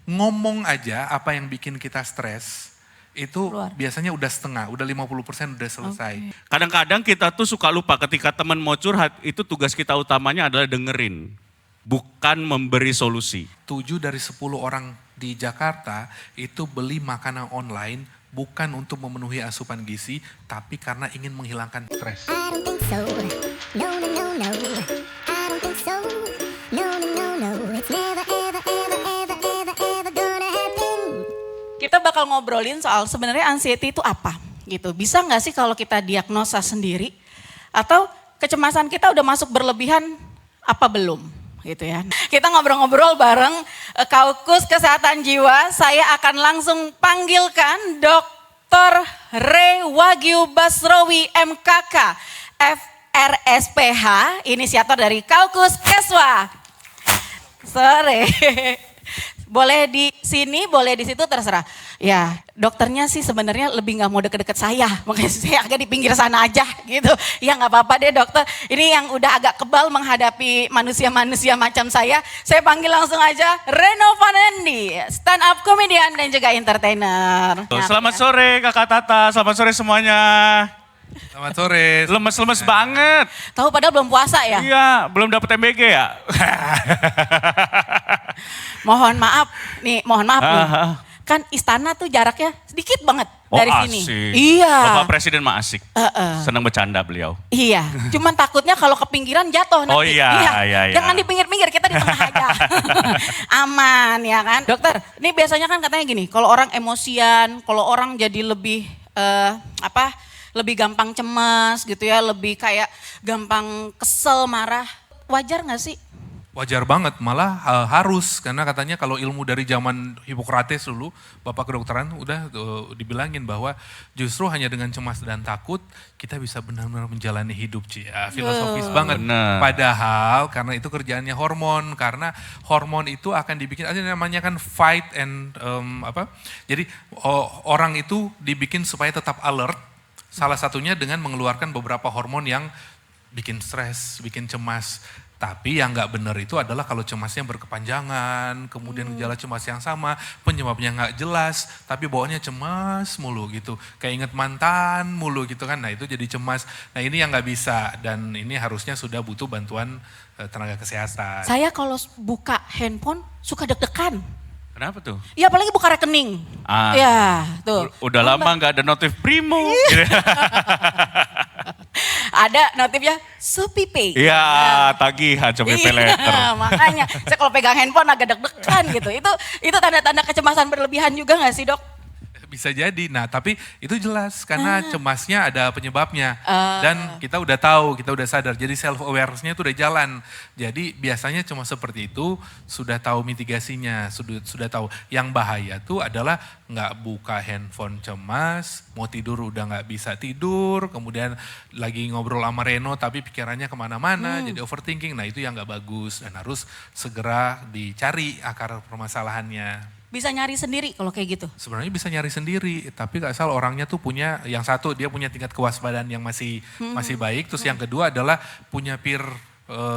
ngomong aja apa yang bikin kita stres, itu Keluar. biasanya udah setengah, udah 50% udah selesai. Kadang-kadang kita tuh suka lupa ketika teman mau curhat, itu tugas kita utamanya adalah dengerin, bukan memberi solusi. 7 dari 10 orang di Jakarta itu beli makanan online bukan untuk memenuhi asupan gizi, tapi karena ingin menghilangkan stres. I don't think so. No, no, no, no. I don't think so. No, no, no, no. It's never, ever, ever, ever, ever, ever gonna happen. Kita bakal ngobrolin soal sebenarnya anxiety itu apa gitu. Bisa nggak sih kalau kita diagnosa sendiri atau kecemasan kita udah masuk berlebihan apa belum gitu ya. Kita ngobrol-ngobrol bareng Kaukus Kesehatan Jiwa. Saya akan langsung panggilkan Dr. Re Wagyu Basrowi MKK FRSPH, inisiator dari Kaukus Keswa. Sore. Boleh di sini, boleh di situ, terserah. Ya, dokternya sih sebenarnya lebih nggak mau deket-deket saya, makanya saya agak di pinggir sana aja gitu. Ya nggak apa-apa deh dokter. Ini yang udah agak kebal menghadapi manusia-manusia macam saya panggil langsung aja Reno Vanendi, stand up comedian dan juga entertainer. Selamat sore Kakak Tata, selamat sore semuanya. Selamat sore. Lemes-lemes banget. Tahu padahal belum puasa ya? Iya, belum dapat MBG ya. Mohon maaf nih. Kan istana tuh jaraknya sedikit banget dari sini. Asik. Iya. Bapak Presiden mah asik. Senang bercanda beliau. Iya, cuman takutnya kalau ke pinggiran jatuh nanti. Oh iya. Jangan di pinggir-pinggir, kita di tengah aja. Aman ya kan. Dokter, ini biasanya kan katanya gini, kalau orang emosian, kalau orang jadi lebih lebih gampang cemas gitu ya, lebih kayak gampang kesel, marah. Wajar gak sih? Wajar banget, malah harus, karena katanya kalau ilmu dari zaman Hippocrates dulu, Bapak kedokteran udah dibilangin bahwa justru hanya dengan cemas dan takut kita bisa benar-benar menjalani hidup, filosofis banget. Bener. Padahal karena itu kerjaannya hormon, karena hormon itu akan dibikin, ada namanya kan fight and jadi orang itu dibikin supaya tetap alert, salah satunya dengan mengeluarkan beberapa hormon yang bikin stres, bikin cemas. Tapi yang nggak benar itu adalah kalau cemasnya berkepanjangan, kemudian gejala cemas yang sama, penyebabnya nggak jelas, tapi bawaannya cemas mulu gitu. Kayak inget mantan mulu gitu kan, nah itu jadi cemas. Nah ini yang nggak bisa, dan ini harusnya sudah butuh bantuan tenaga kesehatan. Saya kalau buka handphone suka deg-degan. Kenapa tuh? Ya apalagi buka rekening. Ya tuh. Udah lama nggak ada notif Primo. Ada notifnya ShopeePay. Iya, tagihan Shopee Pay Later. Makanya saya kalau pegang handphone agak deg-degan gitu. Itu tanda-tanda kecemasan berlebihan juga gak sih dok? Bisa jadi, nah tapi itu jelas karena cemasnya ada penyebabnya dan kita udah tahu, kita udah sadar, jadi self awareness-nya itu udah jalan. Jadi biasanya cuma seperti itu, sudah tahu mitigasinya, sudah tahu. Yang bahaya tuh adalah nggak buka handphone cemas, mau tidur udah nggak bisa tidur, kemudian lagi ngobrol sama Reno tapi pikirannya kemana-mana, jadi overthinking. Nah itu yang nggak bagus dan harus segera dicari akar permasalahannya. Bisa nyari sendiri kalau kayak gitu? Sebenarnya bisa nyari sendiri, tapi gak salah orangnya tuh punya, yang satu dia punya tingkat kewaspadaan yang masih baik, terus yang kedua adalah punya peer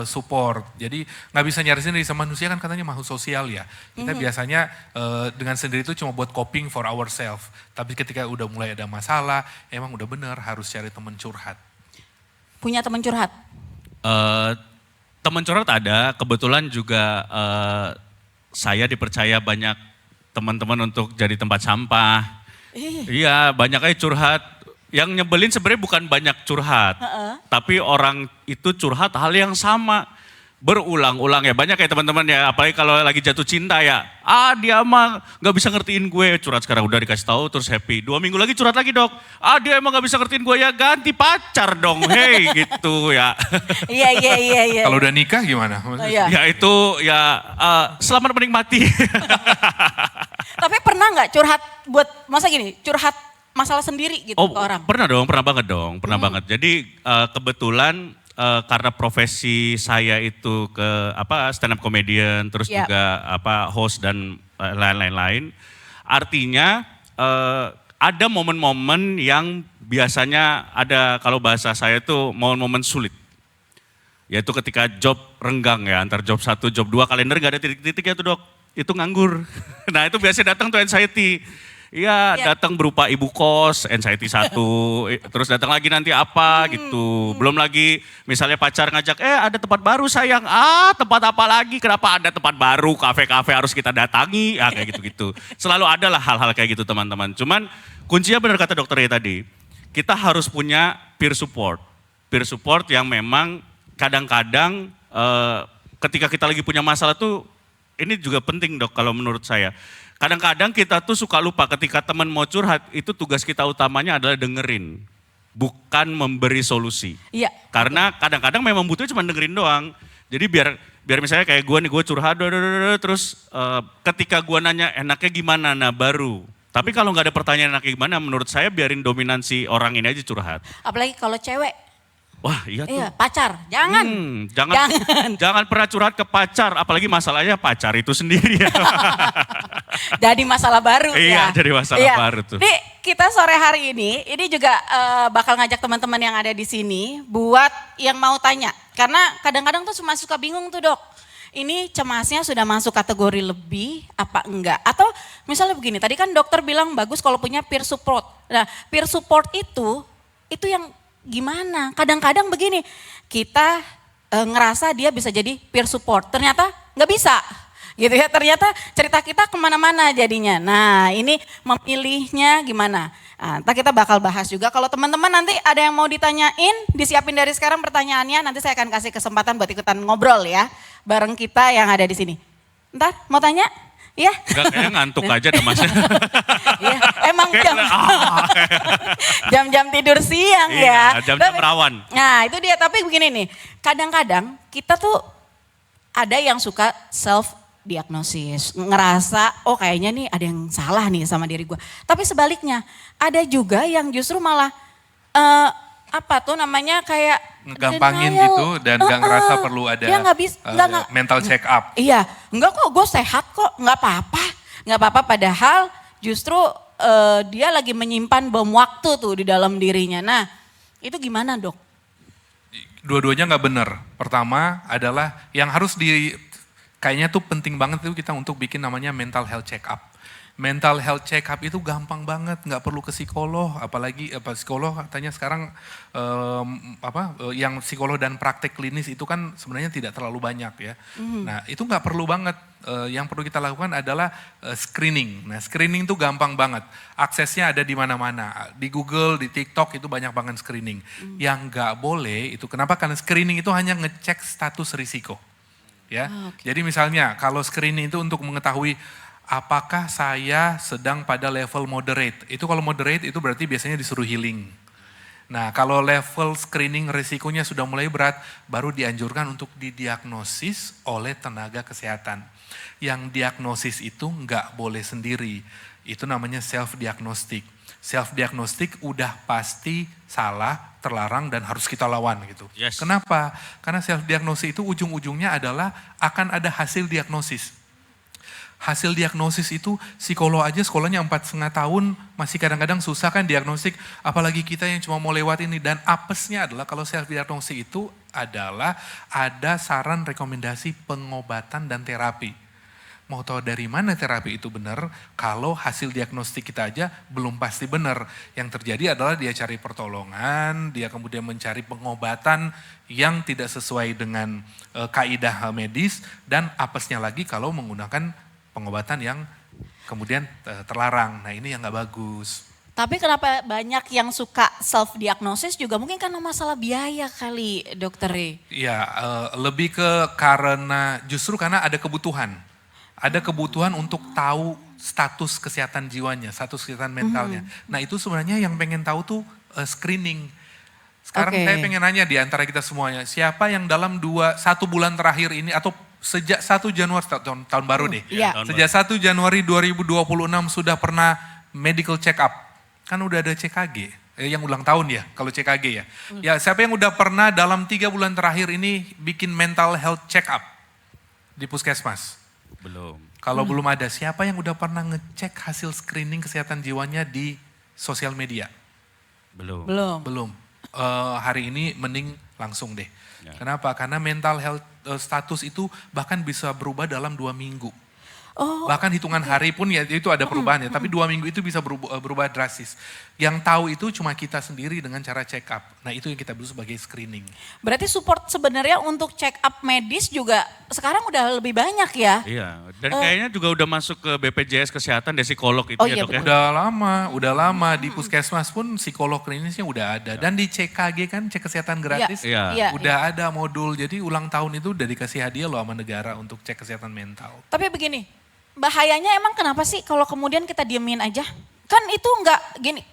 support. Jadi gak bisa nyari sendiri, sama manusia kan katanya makhluk sosial ya. Kita biasanya dengan sendiri itu cuma buat coping for ourselves, tapi ketika udah mulai ada masalah, emang udah bener harus cari teman curhat. Punya teman curhat? Teman curhat ada, kebetulan juga saya dipercaya banyak teman-teman untuk jadi tempat sampah. Iya, banyak aja curhat. Yang nyebelin sebenarnya bukan banyak curhat, tapi orang itu curhat hal yang sama. Berulang-ulang ya, banyak kayak teman-teman ya, apalagi kalau lagi jatuh cinta ya. Dia mah gak bisa ngertiin gue, curhat sekarang udah dikasih tahu terus happy. 2 minggu lagi curhat lagi dok, dia emang gak bisa ngertiin gue, ya ganti pacar dong, hey gitu ya. Iya. Kalau udah nikah gimana? Ya itu ya selamat menikmati. Tapi pernah gak curhat buat, masa gini, curhat masalah sendiri gitu ke orang? Pernah dong, pernah banget. Jadi kebetulan karena profesi saya itu stand up comedian, terus juga host dan lain-lain. Artinya ada momen-momen yang biasanya ada, kalau bahasa saya itu momen-momen sulit. Yaitu ketika job renggang ya, antar job 1, job 2, kalender gak ada titik-titik ya tuh dok. itu nganggur. Nah itu biasanya datang tuh anxiety. Iya, Iya. datang berupa ibu kos, anxiety 1, terus datang lagi nanti apa gitu. Belum lagi misalnya pacar ngajak, ada tempat baru sayang. Tempat apa lagi? Kenapa ada tempat baru, kafe-kafe harus kita datangi? Kayak gitu-gitu. Selalu ada lah hal-hal kayak gitu teman-teman. Cuman kuncinya benar kata dokternya tadi, kita harus punya peer support. Peer support yang memang kadang-kadang ketika kita lagi punya masalah tuh, ini juga penting dok kalau menurut saya. Kadang-kadang kita tuh suka lupa ketika teman mau curhat, itu tugas kita utamanya adalah dengerin. Bukan memberi solusi. Iya. Karena kadang-kadang memang butuhnya cuma dengerin doang. Jadi biar misalnya kayak gue nih, gue curhat, terus ketika gue nanya enaknya gimana, nah baru. Tapi kalau nggak ada pertanyaan enaknya gimana, menurut saya biarin dominansi orang ini aja curhat. Apalagi kalau cewek, Wah iya tuh. iya pacar, jangan. Jangan pernah curhat ke pacar, apalagi masalahnya pacar itu sendiri. Jadi masalah baru Iya, ya. jadi masalah Iya. baru tuh. Di kita sore hari ini juga bakal ngajak teman-teman yang ada di sini buat yang mau tanya. Karena kadang-kadang tuh cuma suka bingung tuh dok. Ini cemasnya sudah masuk kategori lebih apa enggak? Atau misalnya begini, tadi kan dokter bilang bagus kalau punya peer support. Nah peer support itu yang gimana? Kadang-kadang begini, kita ngerasa dia bisa jadi peer support, ternyata nggak bisa. Gitu ya, ternyata cerita kita kemana-mana jadinya. Nah ini memilihnya gimana? Nah, ntar kita bakal bahas juga. Kalau teman-teman nanti ada yang mau ditanyain, disiapin dari sekarang pertanyaannya. Nanti saya akan kasih kesempatan buat ikutan ngobrol ya, bareng kita yang ada di sini. Ntar mau tanya? Iya? Enggak, kayaknya ngantuk aja deh mas. Iya, emang jam-jam tidur siang Iya, ya. jam-jam rawan. Nah itu dia, tapi begini nih, kadang-kadang kita tuh ada yang suka self diagnosis, ngerasa oh kayaknya nih ada yang salah nih sama diri gue. Tapi sebaliknya, ada juga yang justru malah apa tuh namanya kayak Ngegampangin denial. gitu dan gak ngerasa perlu ada Dia nggak bisa, mental check up. Iya, enggak kok, gue sehat kok, nggak apa-apa, nggak apa-apa. Padahal justru dia lagi menyimpan bom waktu tuh di dalam dirinya. Nah, itu gimana dok? Dua-duanya nggak benar. Pertama adalah yang harus kayaknya tuh penting banget itu kita untuk bikin namanya mental health check up. Mental health check up itu gampang banget, nggak perlu ke psikolog, apalagi psikolog katanya sekarang yang psikolog dan praktek klinis itu kan sebenarnya tidak terlalu banyak ya. Nah itu nggak perlu banget. Yang perlu kita lakukan adalah screening. Nah screening itu gampang banget, aksesnya ada di mana-mana, di Google, di TikTok itu banyak banget screening. Yang nggak boleh itu kenapa? Karena screening itu hanya ngecek status risiko. Ya, jadi misalnya kalau screening itu untuk mengetahui apakah saya sedang pada level moderate. Itu kalau moderate itu berarti biasanya disuruh healing. Nah kalau level screening risikonya sudah mulai berat, baru dianjurkan untuk didiagnosis oleh tenaga kesehatan. Yang diagnosis itu nggak boleh sendiri, itu namanya self-diagnostic. Self-diagnostic udah pasti salah, terlarang dan harus kita lawan gitu. Yes. Kenapa? Karena self-diagnosis itu ujung-ujungnya adalah akan ada hasil diagnosis. Hasil diagnosis itu psikolog aja sekolahnya 4,5 tahun masih kadang-kadang susah kan diagnostik, apalagi kita yang cuma mau lewat ini. Dan apesnya adalah kalau self diagnosis itu adalah ada saran rekomendasi pengobatan dan terapi. Mau tahu dari mana terapi itu benar kalau hasil diagnostik kita aja belum pasti benar. Yang terjadi adalah dia cari pertolongan, dia kemudian mencari pengobatan yang tidak sesuai dengan kaidah medis, dan apesnya lagi kalau menggunakan pengobatan yang kemudian terlarang. Nah ini yang gak bagus. Tapi kenapa banyak yang suka self diagnosis juga mungkin karena masalah biaya kali dokter. Iya, lebih ke justru karena ada kebutuhan. Ada kebutuhan untuk tahu status kesehatan jiwanya, status kesehatan mentalnya. Nah itu sebenarnya yang pengen tahu tuh screening. Sekarang saya pengen nanya di antara kita semuanya, siapa yang dalam 1 bulan terakhir ini atau sejak 1 Januari tahun baru deh. Iya. Sejak 1 Januari 2026 sudah pernah medical check up. Kan udah ada CKG, yang ulang tahun ya kalau CKG ya. Ya siapa yang udah pernah dalam 3 bulan terakhir ini bikin mental health check up di puskesmas? Belum. Kalau belum ada, siapa yang udah pernah ngecek hasil screening kesehatan jiwanya di sosial media? Belum. Belum. Hari ini mending langsung deh. Ya. Kenapa? Karena mental health status itu bahkan bisa berubah dalam 2 minggu. Oh, Bahkan hitungan hari pun ya itu ada perubahannya, tapi 2 minggu itu bisa berubah drastis. Yang tahu itu cuma kita sendiri dengan cara check up. Nah itu yang kita sebut sebagai screening. berarti support sebenarnya untuk check up medis juga sekarang udah lebih banyak ya? Iya, dan kayaknya juga udah masuk ke BPJS Kesehatan, deh psikolog itu Oh ya iya, dok ya. Udah lama di puskesmas pun psikolog klinisnya udah ada. Dan di CKG kan cek kesehatan gratis, Iya. udah ada modul. Jadi ulang tahun itu udah dikasih hadiah loh sama negara untuk cek kesehatan mental. Tapi begini, bahayanya emang kenapa sih kalau kemudian kita diemin aja? Kan itu enggak gini,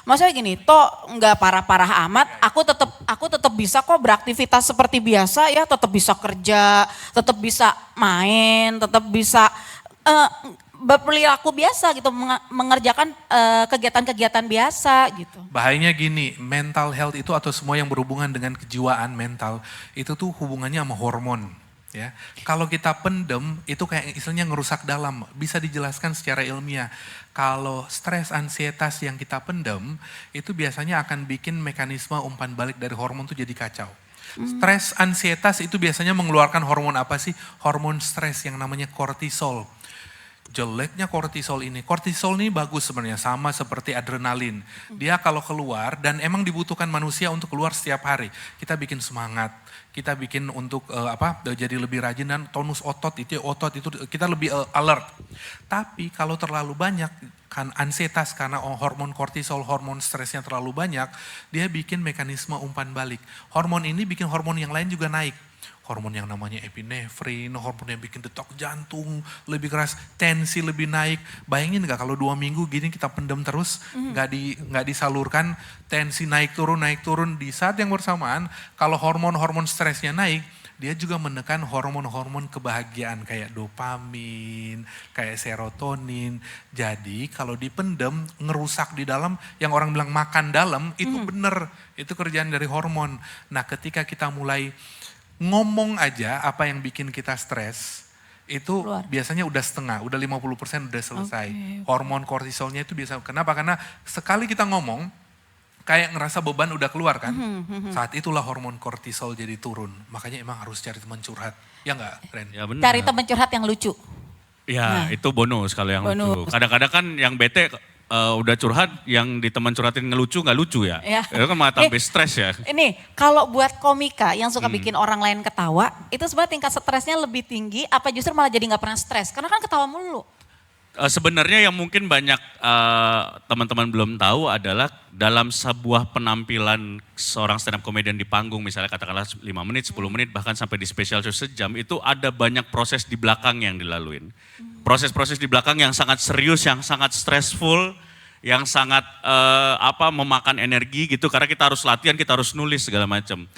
maksudnya gini, toh enggak parah-parah amat, aku tetap bisa kok beraktivitas seperti biasa ya, tetap bisa kerja, tetap bisa main, tetap bisa berperilaku biasa gitu, mengerjakan kegiatan-kegiatan biasa gitu. Bahayanya gini, mental health itu atau semua yang berhubungan dengan kejiwaan mental, itu tuh hubungannya sama hormon. Ya, kalau kita pendem itu kayak istilahnya ngerusak dalam. Bisa dijelaskan secara ilmiah. Kalau stres, ansietas yang kita pendem itu biasanya akan bikin mekanisme umpan balik dari hormon tuh jadi kacau. Stres, ansietas itu biasanya mengeluarkan hormon apa sih? Hormon stres yang namanya kortisol. Jeleknya kortisol ini bagus sebenarnya, sama seperti adrenalin. Dia kalau keluar dan emang dibutuhkan manusia untuk keluar setiap hari. Kita bikin semangat, kita bikin untuk jadi lebih rajin dan tonus otot itu kita lebih alert. Tapi kalau terlalu banyak kan ansietas karena hormon kortisol, hormon stresnya terlalu banyak, dia bikin mekanisme umpan balik. Hormon ini bikin hormon yang lain juga naik. Hormon yang namanya epinefrin, hormon yang bikin detak jantung lebih keras, tensi lebih naik. Bayangin gak kalau 2 minggu gini kita pendem terus, nggak disalurkan, tensi naik turun. Di saat yang bersamaan, kalau hormon-hormon stresnya naik, dia juga menekan hormon-hormon kebahagiaan kayak dopamin, kayak serotonin. Jadi kalau dipendem, ngerusak di dalam, yang orang bilang makan dalam, itu bener. Itu kerjaan dari hormon. Nah ketika kita mulai ngomong aja apa yang bikin kita stres, itu biasanya udah setengah, udah 50% udah selesai. Hormon kortisolnya itu biasa, kenapa? Karena sekali kita ngomong, kayak ngerasa beban udah keluar kan, saat itulah hormon kortisol jadi turun. Makanya emang harus cari teman curhat, ya enggak Ren? Ya benar. Cari teman curhat yang lucu. Ya itu bonus kalau yang Bonus. lucu. Kadang-kadang kan yang bete udah curhat, yang di teman curhatin ngelucu nggak lucu ya. Ya. Itu kan malah tambah stres ya. Ini kalau buat komika yang suka bikin orang lain ketawa, itu sebenarnya tingkat stresnya lebih tinggi, apa justru malah jadi nggak pernah stres? Karena kan ketawa mulu. Sebenarnya yang mungkin banyak teman-teman belum tahu adalah dalam sebuah penampilan seorang stand up comedian di panggung, misalnya katakanlah 5 menit, 10 menit, bahkan sampai di special show sejam, itu ada banyak proses di belakang yang dilaluin. Proses-proses di belakang yang sangat serius, yang sangat stressful, yang sangat memakan energi gitu, karena kita harus latihan, kita harus nulis segala macam.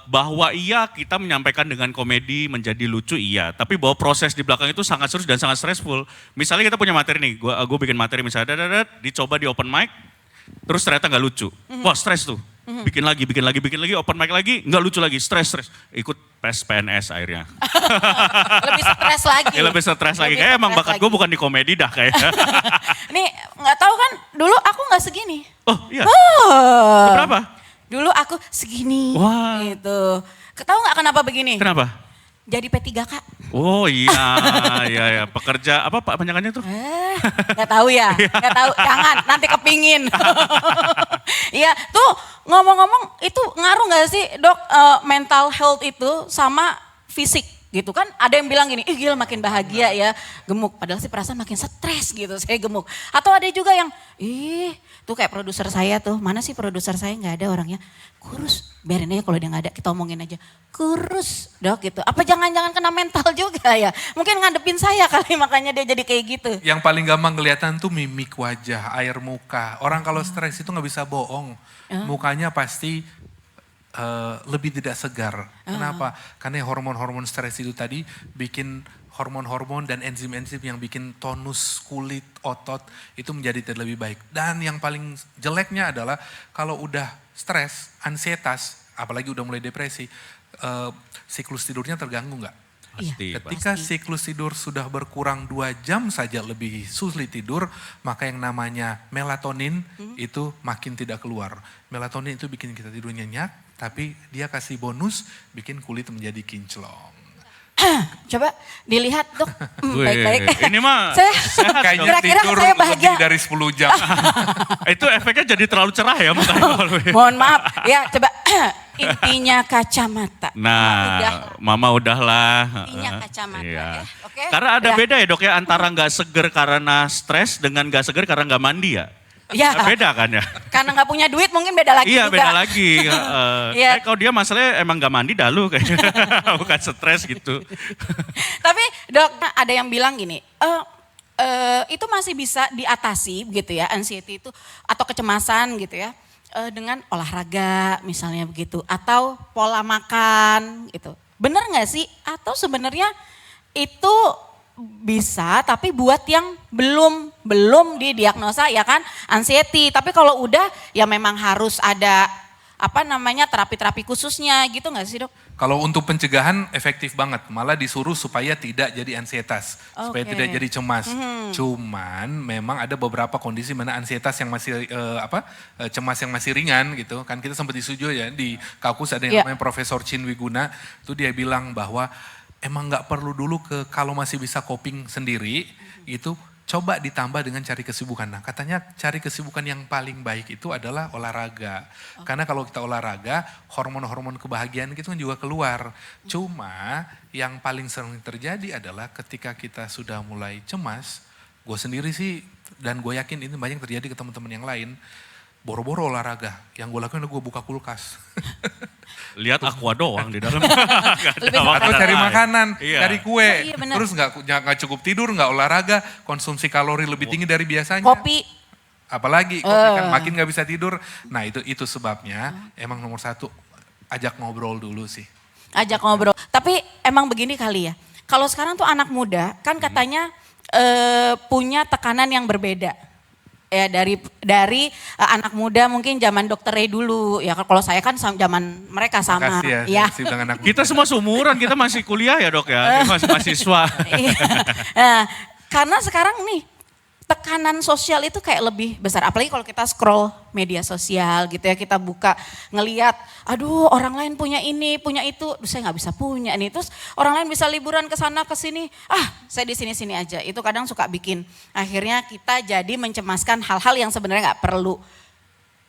Bahwa iya kita menyampaikan dengan komedi menjadi lucu iya, tapi bahwa proses di belakang itu sangat serius dan sangat stressful. Misalnya kita punya materi nih, gue bikin materi misalnya, dicoba di open mic, terus ternyata nggak lucu, wah stres tuh, bikin lagi, open mic lagi, nggak lucu lagi, stres, ikut tes PNS akhirnya. Lebih stres lagi. Lebih stres lagi, kayak emang bakat gue bukan di komedi dah kayaknya. Nih nggak tahu kan, dulu aku nggak segini. Oh iya, Oh. berapa? Dulu aku segini, Wah. gitu. Tahu nggak kenapa begini? Kenapa? Jadi P3K. Oh iya, pekerja apa Pak panjangannya tuh? Nggak tahu ya, nggak tahu. Jangan, nanti kepingin. Iya, tuh ngomong-ngomong itu ngaruh nggak sih dok mental health itu sama fisik gitu kan? Ada yang bilang gini, ih gila makin bahagia ya, gemuk. Padahal sih perasaan makin stres gitu, saya gemuk. Atau ada juga yang, tuh kayak produser saya tuh, mana sih produser saya nggak ada orangnya, kurus. Biarin aja kalau dia nggak ada, kita omongin aja, kurus dok gitu. Apa jangan-jangan kena mental juga ya? Mungkin ngadepin saya kali makanya dia jadi kayak gitu. Yang paling gampang kelihatan tuh mimik wajah, air muka. Orang kalau stres itu nggak bisa bohong, mukanya pasti lebih tidak segar. Kenapa? Karena hormon-hormon stres itu tadi bikin hormon-hormon dan enzim-enzim yang bikin tonus kulit, otot itu menjadi tidak lebih baik. Dan yang paling jeleknya adalah kalau udah stres, ansietas, apalagi udah mulai depresi, siklus tidurnya terganggu nggak? Pasti, Ketika siklus tidur sudah berkurang 2 jam saja lebih sulit tidur, maka yang namanya melatonin itu makin tidak keluar. Melatonin itu bikin kita tidur nyenyak, tapi dia kasih bonus bikin kulit menjadi kinclong. Coba dilihat dok, Wih, baik-baik. ini mah Saya Kayaknya kira-kira tidur saya bahagia. lebih dari 10 jam. itu efeknya jadi terlalu cerah ya mukanya. Mohon maaf, ya coba intinya kacamata. Nah, Udah. mama udahlah. Intinya kacamata, Iya. ya. Oke. Karena ada Udah. beda ya dok ya antara nggak seger karena stres dengan nggak seger karena nggak mandi ya. Ya, Beda kan ya? karena nggak punya duit mungkin beda lagi Iya juga. beda lagi. Iya. Kalau dia masalahnya emang nggak mandi dalu kayaknya, bukan stres gitu. Tapi dok, ada yang bilang gini, itu masih bisa diatasi gitu ya, anxiety itu atau kecemasan gitu ya, dengan olahraga misalnya begitu, atau pola makan gitu. Bener nggak sih? Atau sebenarnya itu bisa, tapi buat yang belum didiagnosa ya kan, anxiety. Tapi kalau udah ya memang harus ada terapi-terapi khususnya gitu nggak sih dok? Kalau untuk pencegahan efektif banget, malah disuruh supaya tidak jadi ansietas, supaya Oke. tidak jadi cemas. Cuman memang ada beberapa kondisi mana ansietas yang masih cemas yang masih ringan gitu. Kan kita sempat disujui ya di Kaukus ada yang Iya. namanya Profesor Chin Wiguna, itu dia bilang bahwa emang nggak perlu dulu kalau masih bisa coping sendiri itu coba ditambah dengan cari kesibukan. Nah katanya cari kesibukan yang paling baik itu adalah olahraga. Karena kalau kita olahraga, hormon-hormon kebahagiaan itu kan juga keluar. Cuma yang paling sering terjadi adalah ketika kita sudah mulai cemas, gue sendiri sih dan gue yakin ini banyak terjadi ke teman-teman yang lain, boro-boro olahraga. Yang gue lakukan adalah gue buka kulkas. Lihat aqua doang di dalam. Lebih Atau cari makanan, Iya. cari kue. Oh, iya benar. Terus nggak cukup tidur, nggak olahraga, konsumsi kalori lebih tinggi dari biasanya. Kopi, Apalagi kopi kan makin nggak bisa tidur. Nah itu sebabnya emang nomor satu ajak ngobrol dulu sih. ajak ngobrol. Tapi emang begini kali ya, kalau sekarang tuh anak muda kan katanya punya tekanan yang berbeda. Ya dari anak muda mungkin zaman Dokter Ray dulu, ya kalau saya kan zaman mereka sama. Makasih ya, Ya. sih dengan anak Kita semua seumuran, kita masih kuliah ya dok ya, kita masih mahasiswa. Iya. Nah, karena sekarang nih tekanan sosial itu kayak lebih besar. Apalagi kalau kita scroll media sosial gitu ya, kita buka ngeliat, aduh orang lain punya ini, punya itu, aduh, saya nggak bisa punya nih. Terus orang lain bisa liburan ke sana ke sini, saya di sini-sini aja. Itu kadang suka bikin akhirnya kita jadi mencemaskan hal-hal yang sebenarnya nggak perlu.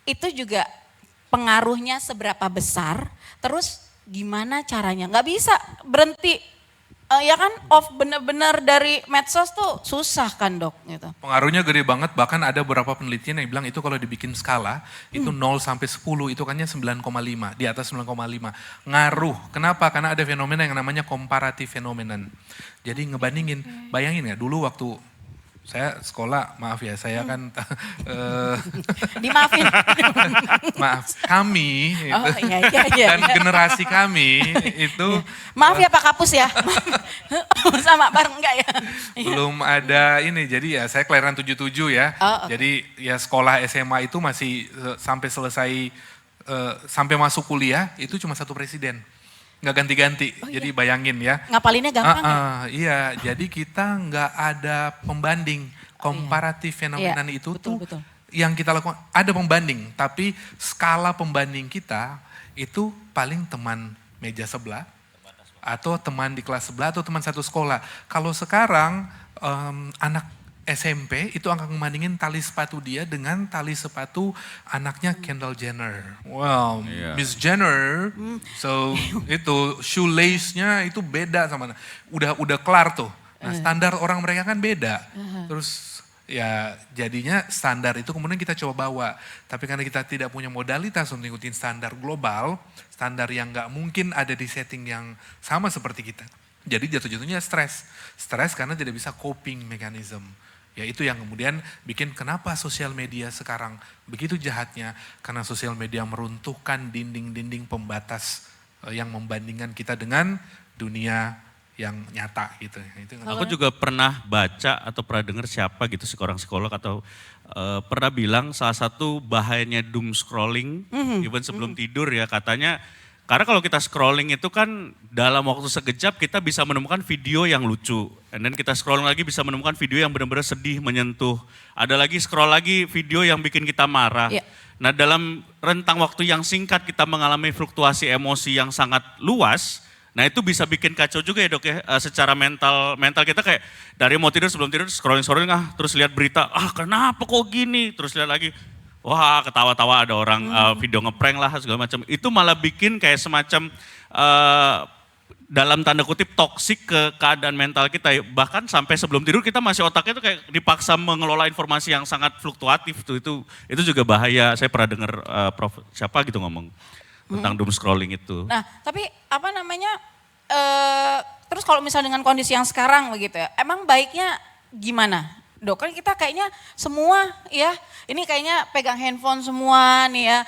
Itu juga pengaruhnya seberapa besar, terus gimana caranya? Nggak bisa berhenti. Ya kan off bener-bener dari medsos tuh susah kan dok gitu. pengaruhnya gede banget, bahkan ada beberapa penelitian yang bilang itu kalau dibikin skala itu 0 sampai 10 itu kannya 9,5, di atas 9,5. Ngaruh. Kenapa? Karena ada fenomena yang namanya comparative phenomenon. Jadi ngebandingin, bayangin ya dulu waktu saya sekolah, maaf ya saya kan Dimaafin. maaf kami Oh itu, iya. dan generasi kami itu Maaf ya Pak Kapus ya. Sama bareng enggak ya? belum ada ini, jadi ya saya kelahiran 77 ya. Oh, oke. Jadi ya sekolah SMA itu masih sampai selesai, sampai masuk kuliah itu cuma satu presiden. Nggak ganti-ganti, jadi bayangin ya. Ngapalinnya gampang ya? Iya, jadi kita nggak ada pembanding. Komparatif fenomenon Iya, itu betul, tuh betul. yang kita lakukan, ada pembanding. Tapi skala pembanding kita itu paling teman meja sebelah, atau teman di kelas sebelah, atau teman satu sekolah. Kalau sekarang anak SMP itu akan membandingin tali sepatu dia dengan tali sepatu anaknya Kendall Jenner. Wow, Iya. Miss Jenner, so itu shoelace-nya itu beda sama, udah kelar tuh. Nah standar orang mereka kan beda. Terus ya jadinya standar itu kemudian kita coba bawa. Tapi karena kita tidak punya modalitas untuk ngikutin standar global, standar yang nggak mungkin ada di setting yang sama seperti kita. Jadi jatuh-jatuhnya stres. Stres karena tidak bisa coping mechanism. Ya itu yang kemudian bikin kenapa sosial media sekarang begitu jahatnya. Karena sosial media meruntuhkan dinding-dinding pembatas yang membandingkan kita dengan dunia yang nyata gitu. Itu Aku juga pernah baca atau pernah dengar siapa gitu seorang psikolog atau pernah bilang salah satu bahayanya doom scrolling, even sebelum tidur ya katanya. Karena kalau kita scrolling itu kan dalam waktu sekejap kita bisa menemukan video yang lucu. And then kita scrolling lagi bisa menemukan video yang benar-benar sedih, menyentuh. Ada lagi scroll lagi video yang bikin kita marah. Iya. Nah dalam rentang waktu yang singkat kita mengalami fluktuasi emosi yang sangat luas. Nah itu bisa bikin kacau juga ya dok ya, secara mental kita kayak dari mau tidur sebelum tidur scrolling terus lihat berita, kenapa kok gini, terus lihat lagi, wah ketawa-tawa ada orang video ngeprank lah segala macam. Itu malah bikin kayak semacam dalam tanda kutip toksik ke keadaan mental kita. Bahkan sampai sebelum tidur kita masih otaknya tuh kayak dipaksa mengelola informasi yang sangat fluktuatif tuh. Itu juga bahaya. Saya pernah dengar Prof siapa gitu ngomong tentang doom scrolling itu. Nah, tapi apa namanya, terus kalau misalnya dengan kondisi yang sekarang begitu ya, emang baiknya gimana? Dok, kan kita kayaknya semua ya, ini kayaknya pegang handphone semua nih ya,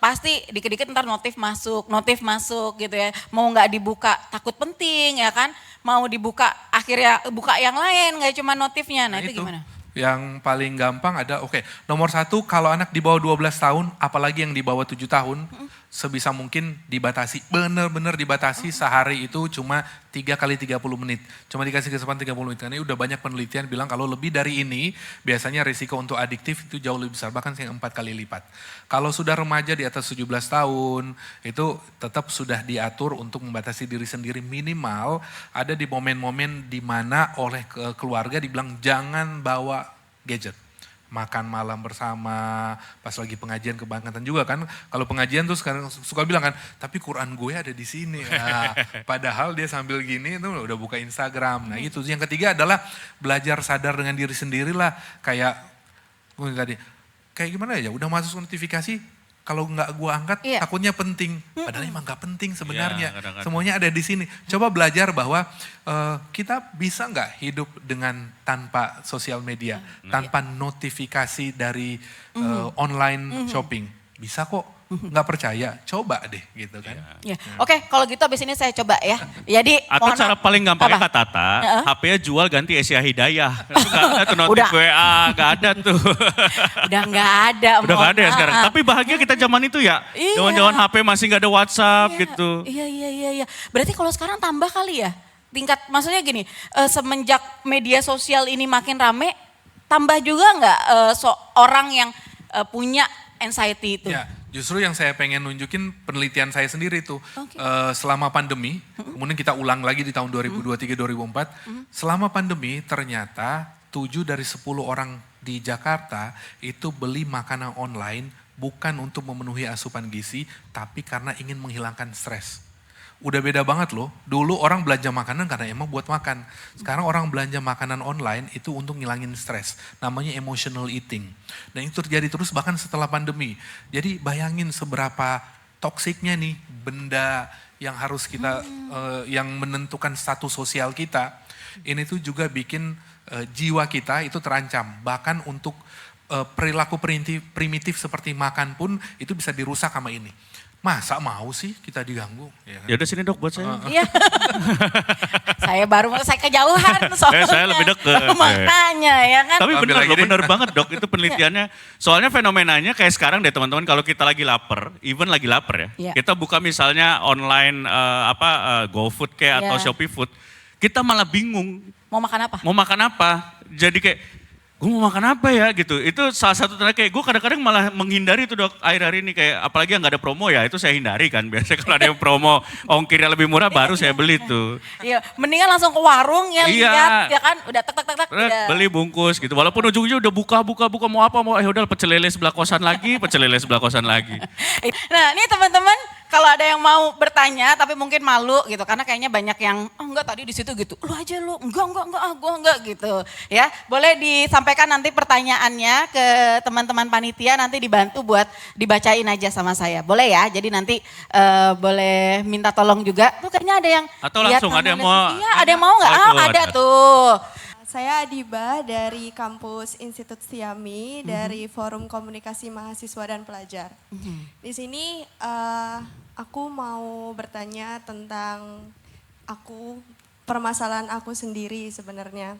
pasti dikit-dikit ntar notif masuk gitu ya, mau nggak dibuka takut penting ya kan, mau dibuka akhirnya buka yang lain, nggak cuma notifnya, nah itu gimana? Yang paling gampang ada, nomor 1 kalau anak di bawah 12 tahun, apalagi yang di bawah 7 tahun, sebisa mungkin dibatasi, benar-benar dibatasi sehari itu cuma 3 kali 30 menit. Cuma dikasih kesempatan 30 menit, karena udah banyak penelitian bilang kalau lebih dari ini, biasanya risiko untuk adiktif itu jauh lebih besar, bahkan yang 4 kali lipat. Kalau sudah remaja di atas 17 tahun, itu tetap sudah diatur untuk membatasi diri sendiri minimal, ada di momen-momen di mana oleh keluarga dibilang jangan bawa gadget. Makan malam bersama, pas lagi pengajian kebangetan juga kan. Kalau pengajian tuh sekarang suka bilang kan, tapi Quran gue ada di sini. Nah, padahal dia sambil gini tuh udah buka Instagram. Nah itu. Yang ketiga adalah belajar sadar dengan diri sendiri lah. Kayak gimana ya, udah masuk notifikasi, kalau nggak gue angkat takutnya penting. Padahal emang nggak penting sebenarnya. Kadang-kadang. Semuanya ada di sini. Coba belajar bahwa kita bisa nggak hidup dengan tanpa sosial media, tanpa notifikasi dari online shopping. Bisa kok. Nggak percaya, coba deh gitu kan. Ya. Oke, kalau gitu abis ini saya coba ya. Jadi Atau cara paling gampangnya apa? Kak Tata, HP-nya jual ganti Asia Hidayah. Itu nggak ada tuh notif WA, nggak ada tuh. Udah nggak ada. Udah nggak ada ya sekarang. Tapi bahagia kita zaman itu ya. Iya. Zaman-zaman HP masih nggak ada WhatsApp gitu. Iya. Berarti kalau sekarang tambah kali ya? Tingkat, maksudnya gini, semenjak media sosial ini makin rame, tambah juga nggak orang yang punya anxiety itu? Ya, justru yang saya pengen nunjukin penelitian saya sendiri tuh. Selama pandemi, kemudian kita ulang lagi di tahun 2023-2024. Selama pandemi ternyata 7 dari 10 orang di Jakarta itu beli makanan online bukan untuk memenuhi asupan gizi, tapi karena ingin menghilangkan stres. Udah beda banget loh, dulu orang belanja makanan karena emang buat makan. Sekarang orang belanja makanan online itu untuk ngilangin stres, namanya emotional eating. Dan itu terjadi terus bahkan setelah pandemi. Jadi bayangin seberapa toksiknya nih benda yang harus kita, yang menentukan status sosial kita. Ini tuh juga bikin jiwa kita itu terancam, bahkan untuk perilaku primitif seperti makan pun itu bisa dirusak sama ini. Masa mau sih kita diganggu? Ya udah sini dok buat saya. Iya. saya kejauhan soalnya. Saya lebih deket. Makanya ya kan. Tapi bener banget dok itu penelitiannya. Soalnya fenomenanya kayak sekarang deh teman-teman kalau kita lagi lapar, even lagi lapar ya. Iya. Kita buka misalnya online GoFood kayak atau Shopee Food. Kita malah bingung. Mau makan apa? Mau makan apa? Jadi kayak gue mau makan apa ya gitu. Itu salah satu tanda kayak gue kadang-kadang malah menghindari tuh dok akhir-akhir ini kayak apalagi yang gak ada promo ya itu saya hindari kan. Biasanya kalau ada yang promo ongkirnya lebih murah baru saya beli tuh. Iya, mendingan langsung ke warung ya lihat ya kan udah tek. Beli bungkus gitu. Walaupun ujung-ujungnya udah buka mau apa mau udah pecel lele sebelah kosan lagi. Nah ini teman-teman kalau ada yang mau bertanya tapi mungkin malu gitu karena kayaknya banyak yang enggak tadi di situ gitu. Lu aja lu, enggak gua enggak gitu. Ya, boleh disampaikan nanti pertanyaannya ke teman-teman panitia nanti dibantu buat dibacain aja sama saya. Boleh ya? Jadi nanti boleh minta tolong juga. Tuh kayaknya ada yang atau langsung ada yang mau. Iya, ada yang mau enggak? Ada tuh. Saya Adiba dari kampus Institut Siami dari Forum Komunikasi Mahasiswa dan Pelajar. Di sini aku mau bertanya tentang permasalahan aku sendiri sebenarnya.